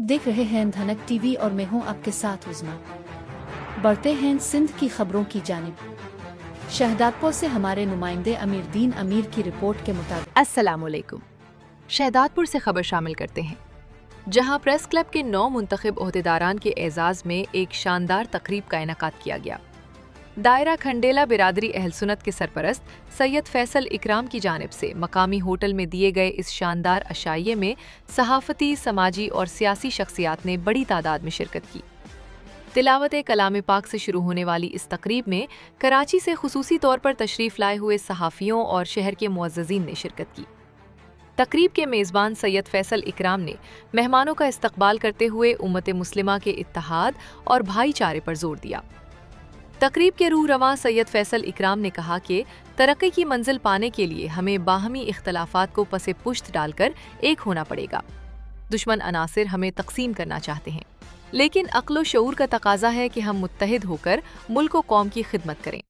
अब देख रहे हैं धनक टीवी और मैं हूं आपके साथ उज़मा। बढ़ते हैं सिंध की खबरों की जानिब। शहदादपुर से हमारे नुमाइंदे अमीरुद्दीन अमीर की रिपोर्ट के मुताबिक अस्सलामुअलैकुम। शहदादपुर से खबर शामिल करते हैं, जहां प्रेस क्लब के 9 मुंतखब ओहदेदारान के एजाज़ में एक शानदार तकरीब का इनेकाद किया गया। दायरा खंडेला बिरादरी अहल सुन्नत के सरपरस्त सैयद फैसल इकराम की जानिब से मकामी होटल में दिए गए इस शानदार अशाइये में सहाफ़ती, समाजी और सियासी शख्सियात ने बड़ी तादाद में शिरकत की। तिलावत कलाम पाक से शुरू होने वाली इस तकरीब में कराची से खुसूसी तौर पर तशरीफ़ लाए हुए सहाफ़ियों और शहर के मुअज़्ज़ज़ीन ने शिरकत की। तकरीब के मेज़बान सैयद फैसल इकराम ने मेहमानों का इस्तकबाल करते हुए उम्मत मुस्लिमा के इत्तेहाद और भाईचारे पर जोर दिया। तकरीब के रूह रवां सैयद फैसल इकराम ने कहा कि तरक्की की मंजिल पाने के लिए हमें बाहमी इख्तलाफात को पसे पुश्त डालकर एक होना पड़ेगा। दुश्मन अनासिर हमें तकसीम करना चाहते हैं, लेकिन अक्ल व शऊर का तकाजा है कि हम मुत्तहिद होकर मुल्क व कौम की खिदमत करें।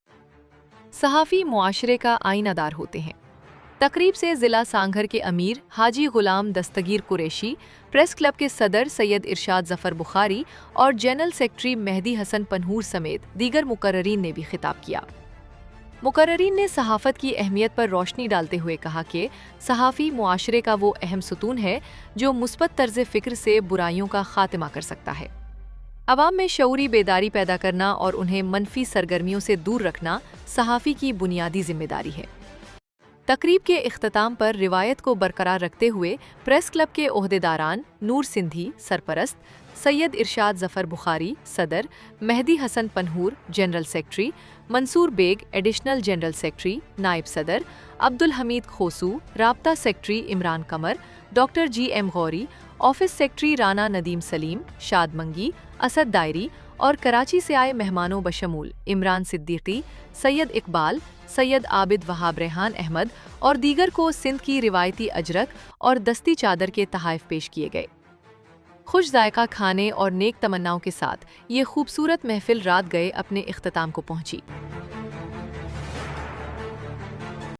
सहाफ़ी मुआशरे का आईनादार होते हैं। तकरीब से ज़िला सांघर के अमीर हाजी गुलाम दस्तगीर कुरैशी, प्रेस क्लब के सदर सैयद इरशाद ज़फ़र बुखारी और जनरल सेक्रेटरी मेहदी हसन पनहूर समेत दीगर मुकर्ररीन ने भी खिताब किया। मुकर्ररीन ने सहाफ़त की अहमियत पर रोशनी डालते हुए कहा कि सहाफ़ी मुआशरे का वो अहम सुतून है जो मुस्बत तर्ज़ फ़िक्र से बुराइयों का खात्मा कर सकता है। अवाम में शऊरी बेदारी पैदा करना और उन्हें मनफी सरगर्मियों से दूर रखना सहाफ़ी की बुनियादी जिम्मेदारी है। तकरीब के इख्तिताम पर रिवायत को बरकरार रखते हुए प्रेस क्लब के ओहदेदारान नूर सिंधी सरपरस्त, सैयद इरशाद ज़फ़र बुखारी सदर, Mehdi Hasan Panhwar general secretary, Mansoor Baig additional general secretary नायब सदर, अब्दुल हमीद खोसू राब्ता secretary Imran Qamar, doctor GM Ghauri, office secretary Rana Nadeem Saleem, Shad Mangi, Asad Dhayari और कराची से आए मेहमानों बशमूल इमरान सिद्दीकी, सैयद इकबाल, सैयद आबिद वहाब रेहान अहमद और दीगर को सिंध की रिवायती अजरक और दस्ती चादर के तहाइफ पेश किए गए। खुश जायका खाने और नेक तमन्नाओं के साथ ये खूबसूरत महफिल रात गए अपने इख्तिताम को पहुंची।